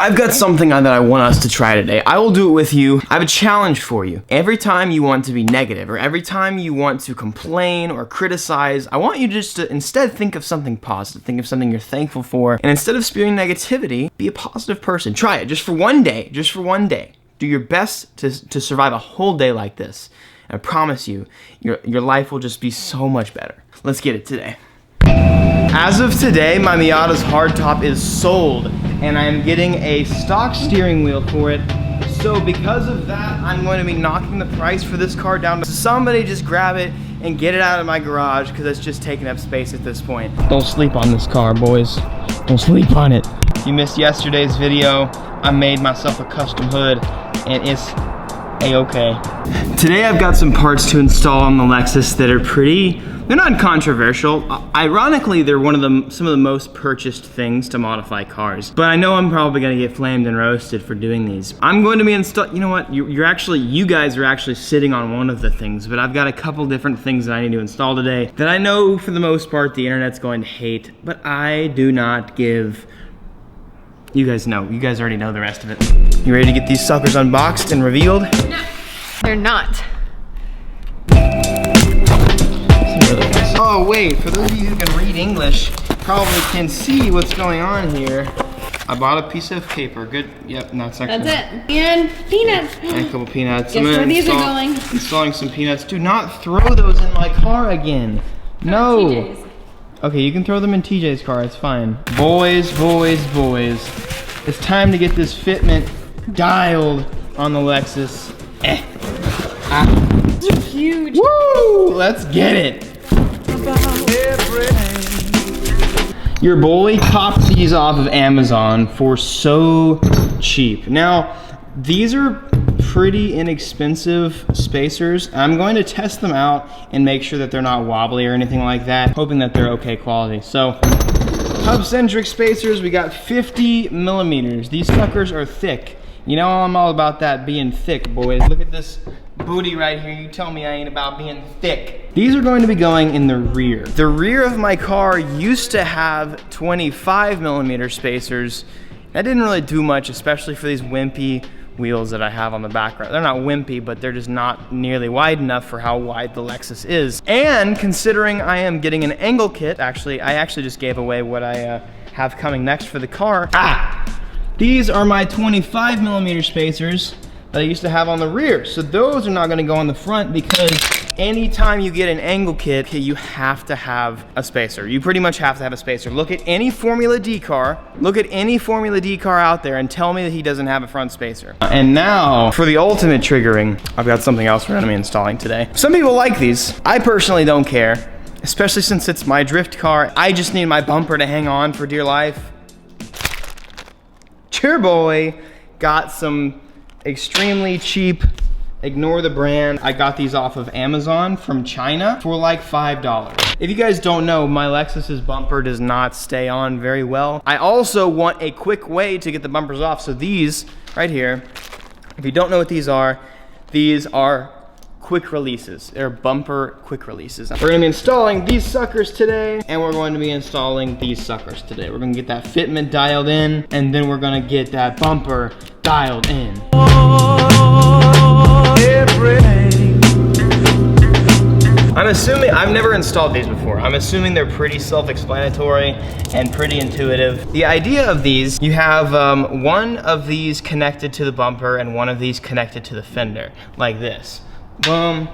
I've got something that I want us to try today. I will do it with you. I have a challenge for you. Every time you want to be negative, or every time you want to complain or criticize, I want you just to instead think of something positive. Think of something you're thankful for. And instead of spewing negativity, be a positive person. Try it just for one day. Just for one day. Do your best to survive a whole day like this. And I promise you, your life will just be so much better. Let's get it today. As of today, my Miata's hardtop is sold, and I am getting a stock steering wheel for it. So because of that, I'm going to be knocking the price for this car down. So somebody just grab it and get it out of my garage, because it's just taking up space at this point. Don't sleep on this car, boys. Don't sleep on it. If you missed yesterday's video, I made myself a custom hood, and it's a-okay. Today I've got some parts to install on the Lexus that are they're not controversial. Ironically, they're some of the most purchased things to modify cars. But I know I'm probably gonna get flamed and roasted for doing these. I'm going to be you know what, you guys are actually sitting on one of the things, but I've got a couple different things that I need to install today that I know for the most part the internet's going to hate, but I do not give. You guys know, you guys already know the rest of it. You ready to get these suckers unboxed and revealed? No, they're not. Oh wait, for those of you who can read English, probably can see what's going on here. I bought a piece of paper. Good. Yep, that's actually. That's it. And peanuts. And a couple peanuts. Guess where these are going? Installing some peanuts. Do not throw those in my car again. No. TJ's. Okay, you can throw them in TJ's car. It's fine. Boys, boys, boys. It's time to get this fitment dialed on the Lexus. These are huge. Woo! Let's get it. Your boy copped these off of Amazon for so cheap. Now, these are pretty inexpensive spacers. I'm going to test them out and make sure that they're not wobbly or anything like that, hoping that they're okay quality. So, hub-centric spacers, we got 50 millimeters. These suckers are thick. You know I'm all about that being thick, boys. Look at this booty right here. You tell me I ain't about being thick. These are going to be going in the rear. The rear of my car used to have 25 millimeter spacers. That didn't really do much, especially for these wimpy wheels that I have on the back. They're not wimpy, but they're just not nearly wide enough for how wide the Lexus is. And considering I am getting an angle kit, I actually just gave away what I have coming next for the car. These are my 25 millimeter spacers that I used to have on the rear. So those are not gonna go on the front, because anytime you get an angle kit, you have to have a spacer. You pretty much have to have a spacer. Look at any Formula D car. Look at any Formula D car out there and tell me that he doesn't have a front spacer. And now, for the ultimate triggering, I've got something else we're gonna be installing today. Some people like these. I personally don't care, especially since it's my drift car. I just need my bumper to hang on for dear life. Your boy got some extremely cheap, ignore the brand, I got these off of Amazon from China for like $5. If you guys don't know, my Lexus's bumper does not stay on very well. I also want a quick way to get the bumpers off. So these right here, if you don't know what these are quick releases. They're bumper quick releases. We're gonna be installing these suckers today, and we're going to be installing these suckers today. We're gonna get that fitment dialed in, and then we're gonna get that bumper dialed in. I'm assuming, I've never installed these before. I'm assuming they're pretty self-explanatory and pretty intuitive. The idea of these, you have one of these connected to the bumper and one of these connected to the fender, like this. Boom,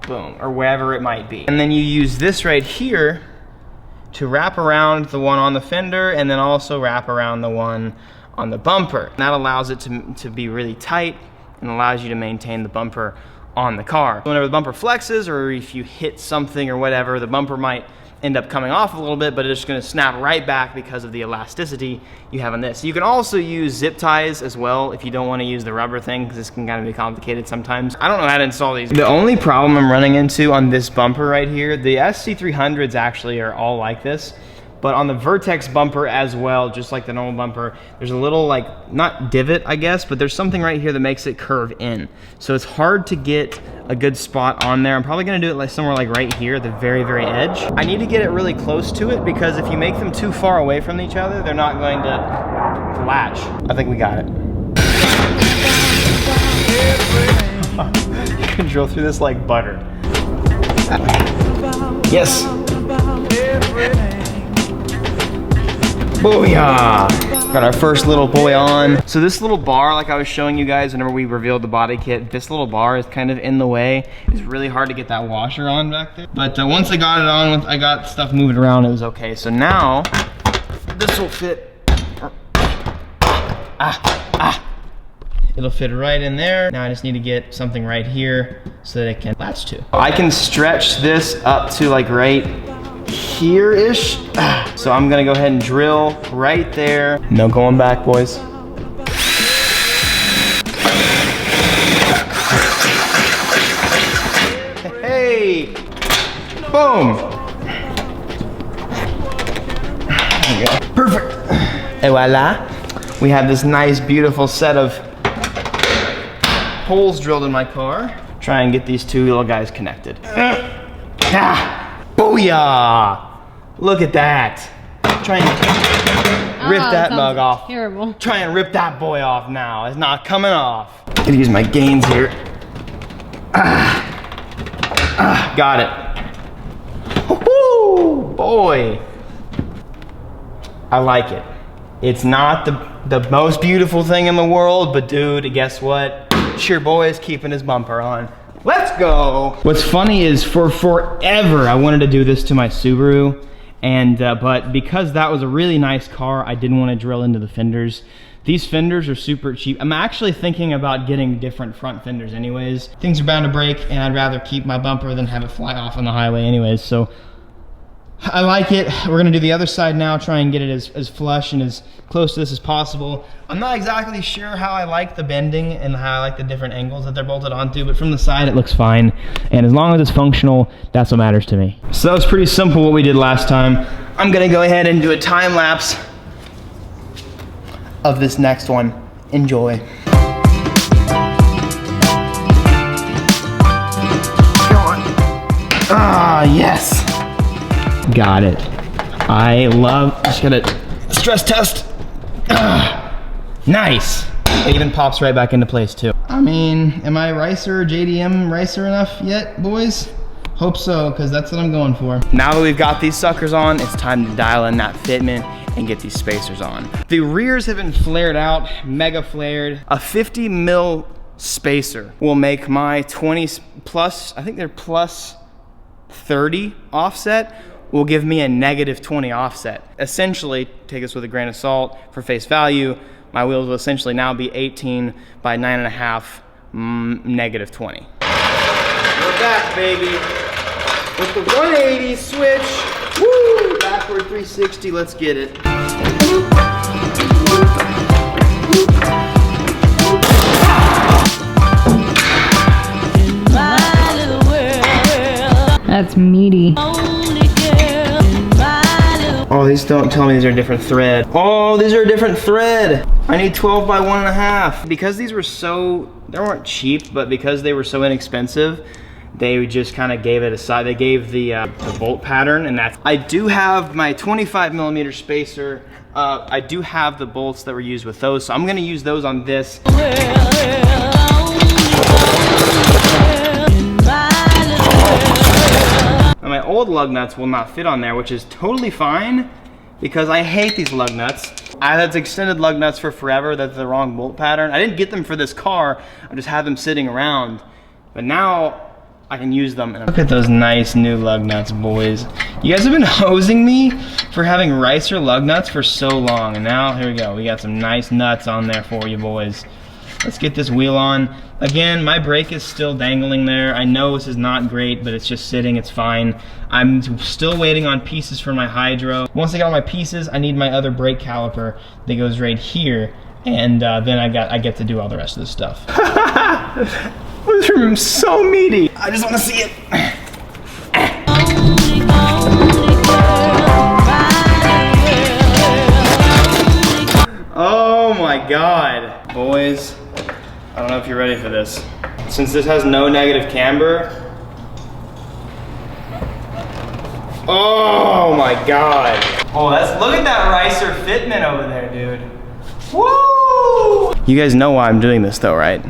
boom, or wherever it might be. And then you use this right here to wrap around the one on the fender, and then also wrap around the one on the bumper. And that allows it to be really tight and allows you to maintain the bumper on the car. Whenever the bumper flexes, or if you hit something or whatever, the bumper might end up coming off a little bit, but it's just gonna snap right back because of the elasticity you have on this. You can also use zip ties as well if you don't wanna use the rubber thing, because this can kind of be complicated sometimes. I don't know how to install these. The only problem I'm running into on this bumper right here, the SC300s actually are all like this, but on the Vertex bumper as well, just like the normal bumper, there's a little, like, not divot, I guess, but there's something right here that makes it curve in. So it's hard to get a good spot on there. I'm probably gonna do it like somewhere like right here at the very, very edge. I need to get it really close to it, because if you make them too far away from each other, they're not going to the latch. I think we got it. You can drill through this like butter. Yes. Booyah! Got our first little boy on. So this little bar, like I was showing you guys whenever we revealed the body kit, this little bar is kind of in the way. It's really hard to get that washer on back there. But once I got it on, once I got stuff moving around, it was okay. So now, this will fit. It'll fit right in there. Now I just need to get something right here so that it can latch to. I can stretch this up to like right here-ish. So I'm gonna go ahead and drill right there. No going back, boys. Hey, boom. There we go. Perfect. Et voila. We have this nice, beautiful set of holes drilled in my car. Try and get these two little guys connected. Booyah! Look at that. Try and rip that mug off. Terrible. Try and rip that boy off now. It's not coming off. Gotta use my gains here. Got it. Woo-hoo, boy. I like it. It's not the most beautiful thing in the world, but dude, guess what? It's your boy is keeping his bumper on. Let's go. What's funny is for forever, I wanted to do this to my Subaru, and but because that was a really nice car, I didn't want to drill into the fenders. These fenders are super cheap. I'm actually thinking about getting different front fenders anyways. Things are bound to break, and I'd rather keep my bumper than have it fly off on the highway anyways, so I like it. We're gonna do the other side now, try and get it as flush and as close to this as possible. I'm not exactly sure how I like the bending and how I like the different angles that they're bolted onto, but from the side it looks fine. And as long as it's functional, that's what matters to me. So that was pretty simple what we did last time. I'm gonna go ahead and do a time lapse of this next one. Enjoy. Come on. Ah, yes. Got it. I love, just gonna stress test. Nice. It even pops right back into place too. I mean, am I ricer, JDM ricer enough yet, boys? Hope so, because that's what I'm going for. Now that we've got these suckers on, it's time to dial in that fitment and get these spacers on. The rears have been flared out, mega flared. A 50 mil spacer will make my 20 plus, I think they're plus 30 offset, will give me a negative 20 offset. Essentially, take this with a grain of salt for face value, my wheels will essentially now be 18 by 9.5, negative 20. We're back, baby. With the 180 switch, woo, backward 360, let's get it. That's meaty. Oh, these don't tell me these are a different thread. Oh, these are a different thread. I need 12 by 1.5. Because these were so, they weren't cheap, but because they were so inexpensive, they just kind of gave it a side. They gave the bolt pattern, and that's. I do have my 25 millimeter spacer. I do have the bolts that were used with those, so I'm gonna use those on this. And my old lug nuts will not fit on there, which is totally fine because I hate these lug nuts. I had extended lug nuts for forever. That's the wrong bolt pattern. I didn't get them for this car. I just had them sitting around. But now I can use them. Look at those nice new lug nuts, boys. You guys have been hosing me for having ricer lug nuts for so long. And now, here we go. We got some nice nuts on there for you, boys. Let's get this wheel on. Again, my brake is still dangling there. I know this is not great, but it's just sitting, it's fine. I'm still waiting on pieces for my hydro. Once I get all my pieces, I need my other brake caliper that goes right here, and then I get to do all the rest of this stuff. This room's so meaty. I just want to see it. Oh my God, boys. I don't know if you're ready for this. Since this has no negative camber. Oh my God. Oh, look at that ricer fitment over there, dude. Woo! You guys know why I'm doing this though, right?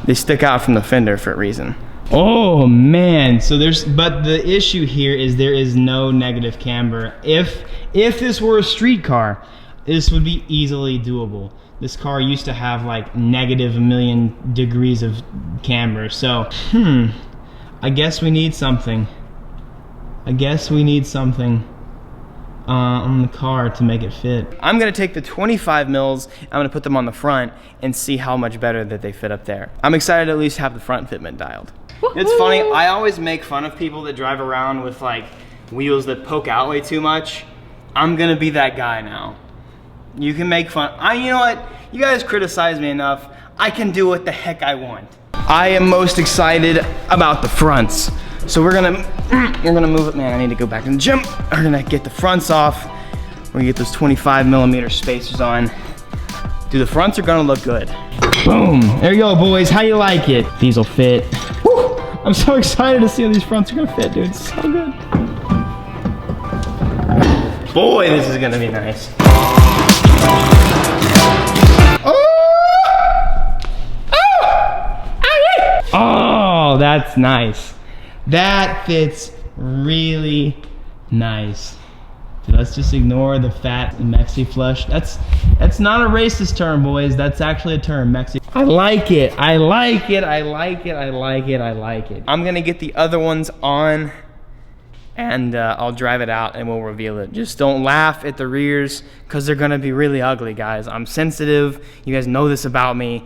They stick out from the fender for a reason. Oh man, so but the issue here is there is no negative camber. If this were a street car, this would be easily doable. This car used to have like negative 1,000,000 degrees of camber. So, I guess we need something. I guess we need something on the car to make it fit. I'm gonna take the 25 mils, I'm gonna put them on the front and see how much better that they fit up there. I'm excited to at least have the front fitment dialed. It's funny, I always make fun of people that drive around with like wheels that poke out way too much. I'm gonna be that guy now. You can make fun. You know what? You guys criticize me enough. I can do what the heck I want. I am most excited about the fronts. So we're gonna move it. Man, I need to go back in the gym. We're gonna get the fronts off. We're gonna get those 25mm spacers on. Dude, the fronts are gonna look good. Boom, there you go, boys. How you like it? These will fit. Woo! I'm so excited to see how these fronts are gonna fit, dude. It's so good. Boy, this is gonna be nice. Oh, that's nice. That fits really nice. So let's just ignore the fat Mexi flush. That's not a racist term, boys. That's actually a term, Mexi. I like it. I like it. I like it. I like it. I like it. I'm gonna get the other ones on and I'll drive it out and we'll reveal it. Just don't laugh at the rears because they're gonna be really ugly, guys. I'm sensitive. You guys know this about me.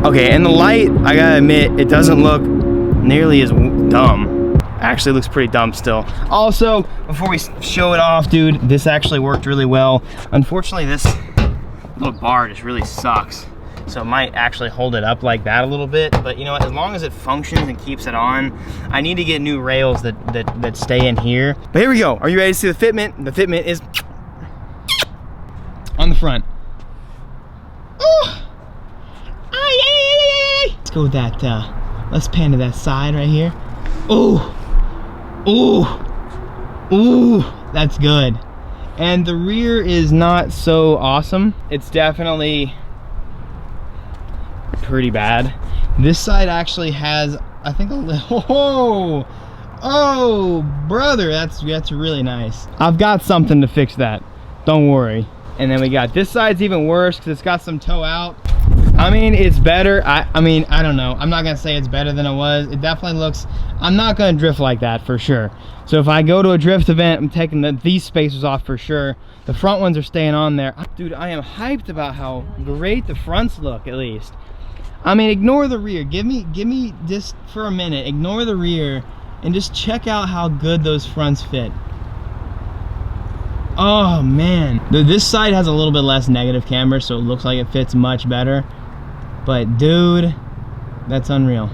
Okay, in the light, I gotta admit, it doesn't look nearly as dumb. Actually, it looks pretty dumb still. Also, before we show it off, dude, this actually worked really well. Unfortunately, this little bar just really sucks. So it might actually hold it up like that a little bit, but you know what, as long as it functions and keeps it on, I need to get new rails that stay in here. But here we go. Are you ready to see the fitment? The fitment is on the front. Oh! Let's go with that, let's pan to that side right here. Ooh, ooh, ooh, that's good. And the rear is not so awesome. It's definitely pretty bad. This side actually has, I think, a little, oh, brother, that's really nice. I've got something to fix that, don't worry. And then we got this side's even worse because it's got some toe out. I mean, it's better. I mean, I don't know. I'm not gonna say it's better than it was. It definitely looks, I'm not gonna drift like that for sure. So if I go to a drift event, I'm taking these spacers off for sure. The front ones are staying on there. Dude, I am hyped about how great the fronts look, at least. I mean, ignore the rear. Give me just for a minute, ignore the rear and just check out how good those fronts fit. Oh man, this side has a little bit less negative camber, so it looks like it fits much better. But dude, that's unreal.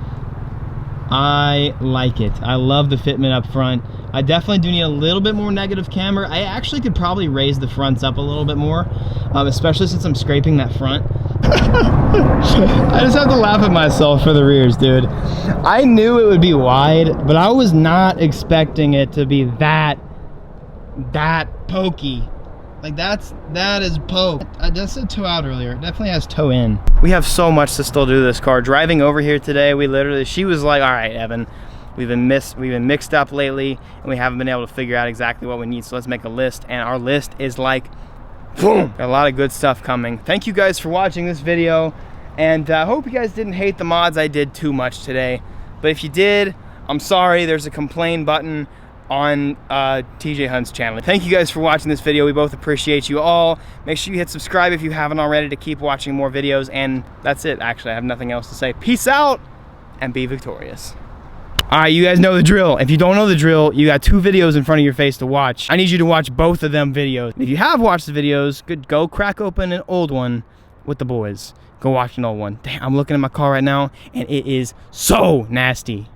I like it. I love the fitment up front. I definitely do need a little bit more negative camber. I actually could probably raise the fronts up a little bit more, especially since I'm scraping that front. I just have to laugh at myself for the rears, dude. I knew it would be wide, but I was not expecting it to be that pokey. Like that is Poe. I just said toe out earlier. It definitely has toe in. We have so much to still do to this car. Driving over here today, she was like, all right, Evan, we've been mixed up lately and we haven't been able to figure out exactly what we need. So let's make a list. And our list is like, boom, got a lot of good stuff coming. Thank you guys for watching this video. And I hope you guys didn't hate the mods I did too much today. But if you did, I'm sorry. There's a complain button on TJ Hunt's channel. Thank you guys for watching this video. We both appreciate you all. Make sure you hit subscribe if you haven't already to keep watching more videos. And that's it, actually. I have nothing else to say. Peace out and be victorious. All right, you guys know the drill. If you don't know the drill, you got 2 videos in front of your face to watch. I need you to watch both of them videos. If you have watched the videos, go crack open an old one with the boys. Go watch an old one. Damn, I'm looking at my car right now, and it is so nasty.